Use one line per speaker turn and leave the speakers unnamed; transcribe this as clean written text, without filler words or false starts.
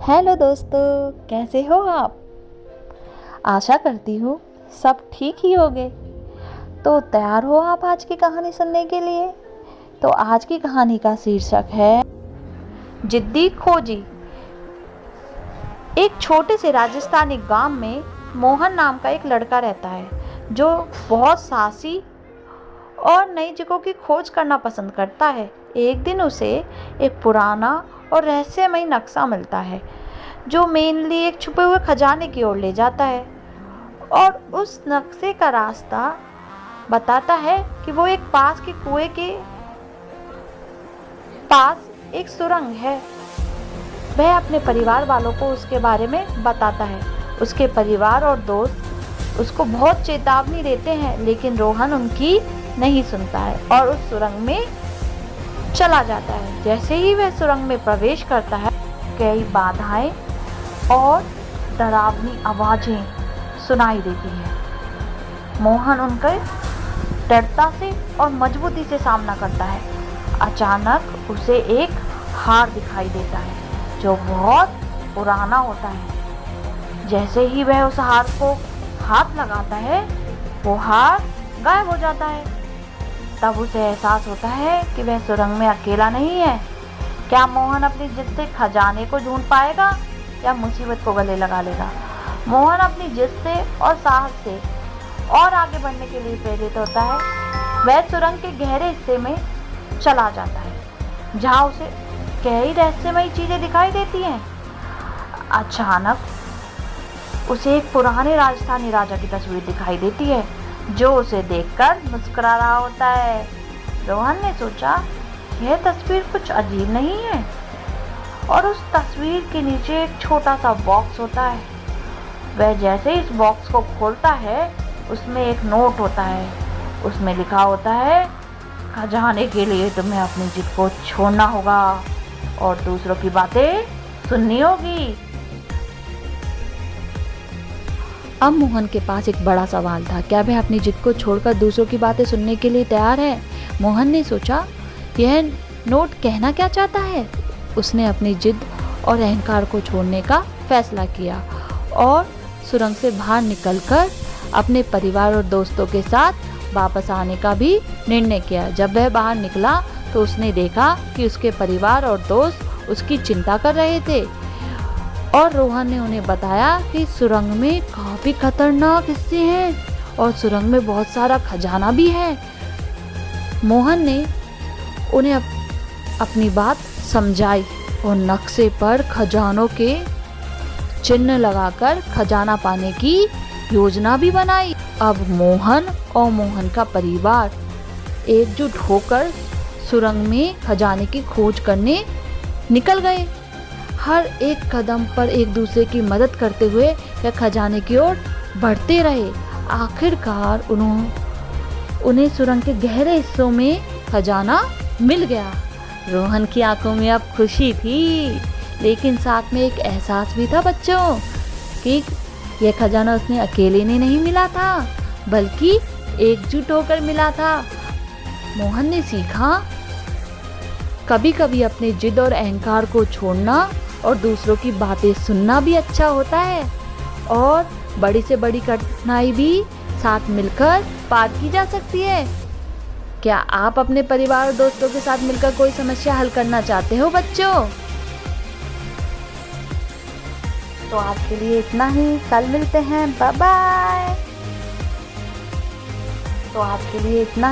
Hello दोस्तों, कैसे हो आप। आशा करती हूँ सब ठीक ही होंगे। तो तैयार हो आप आज की कहानी सुनने के लिए। तो आज की कहानी का शीर्षक है जिद्दी खोजी। एक छोटे से राजस्थानी गांव में मोहन नाम का एक लड़का रहता है जो बहुत साहसी और नई जगहों की खोज करना पसंद करता है। एक दिन उसे एक पुराना और रहस्यमय नक्शा मिलता है जो मेनली एक छुपे हुए खजाने की ओर ले जाता है, और उस नक्शे का रास्ता बताता है कि वो एक पास के कुएं के पास एक सुरंग है। वह अपने परिवार वालों को उसके बारे में बताता है। उसके परिवार और दोस्त उसको बहुत चेतावनी देते हैं, लेकिन रोहन उनकी नहीं सुनता है और उस सुरंग में चला जाता है। जैसे ही वह सुरंग में प्रवेश करता है, कई बाधाएं और डरावनी आवाजें सुनाई देती हैं। मोहन उनके दृढ़ता से और मजबूती से सामना करता है। अचानक उसे एक हार दिखाई देता है जो बहुत पुराना होता है। जैसे ही वह उस हार को हाथ लगाता है, वो हार गायब हो जाता है। तब उसे एहसास होता है कि वह सुरंग में अकेला नहीं है। क्या मोहन अपनी जिद से खजाने को ढूंढ पाएगा या मुसीबत को गले लगा लेगा। मोहन अपनी जिद से और साहस से और आगे बढ़ने के लिए प्रेरित होता है। वह सुरंग के गहरे हिस्से में चला जाता है जहाँ उसे कई रहस्यमयी चीजें दिखाई देती हैं। अचानक उसे एक पुराने राजस्थानी राजा की तस्वीर दिखाई देती है जो उसे देखकर मुस्कुरा रहा होता है। रोहन ने सोचा, यह तस्वीर कुछ अजीब नहीं है, और उस तस्वीर के नीचे एक छोटा सा बॉक्स होता है। वह जैसे इस बॉक्स को खोलता है, उसमें एक नोट होता है। उसमें लिखा होता है, खजाने के लिए तुम्हें अपनी जिद को छोड़ना होगा और दूसरों की बातें सुननी होगी। अब मोहन के पास एक बड़ा सवाल था, क्या वह अपनी जिद को छोड़कर दूसरों की बातें सुनने के लिए तैयार है। मोहन ने सोचा, यह नोट कहना क्या चाहता है। उसने अपनी जिद और अहंकार को छोड़ने का फैसला किया और सुरंग से बाहर निकलकर अपने परिवार और दोस्तों के साथ वापस आने का भी निर्णय किया। जब वह बाहर निकला तो उसने देखा कि उसके परिवार और दोस्त उसकी चिंता कर रहे थे, और रोहन ने उन्हें बताया कि सुरंग में काफी खतरनाक हिस्से हैं और सुरंग में बहुत सारा खजाना भी है। मोहन ने उन्हें अपनी बात समझाई और नक्शे पर खजानों के चिन्ह लगाकर खजाना पाने की योजना भी बनाई। अब मोहन और मोहन का परिवार एकजुट होकर सुरंग में खजाने की खोज करने निकल गए। हर एक कदम पर एक दूसरे की मदद करते हुए यह खजाने की ओर बढ़ते रहे। आखिरकार उन्हें सुरंग के गहरे हिस्सों में खजाना मिल गया। रोहन की आंखों में अब खुशी थी, लेकिन साथ में एक एहसास भी था बच्चों कि यह खजाना उसने अकेले ने नहीं मिला था, बल्कि एकजुट होकर मिला था। मोहन ने सीखा, कभी कभी अपने जिद और अहंकार को छोड़ना और दूसरों की बातें सुनना भी अच्छा होता है, और बड़ी से बड़ी कठिनाई भी साथ मिलकर पार की जा सकती है। क्या आप अपने परिवार और दोस्तों के साथ मिलकर कोई समस्या हल करना चाहते हो बच्चों? तो आज के लिए इतना ही, कल मिलते हैं, बाय बाय। तो आज के लिए इतना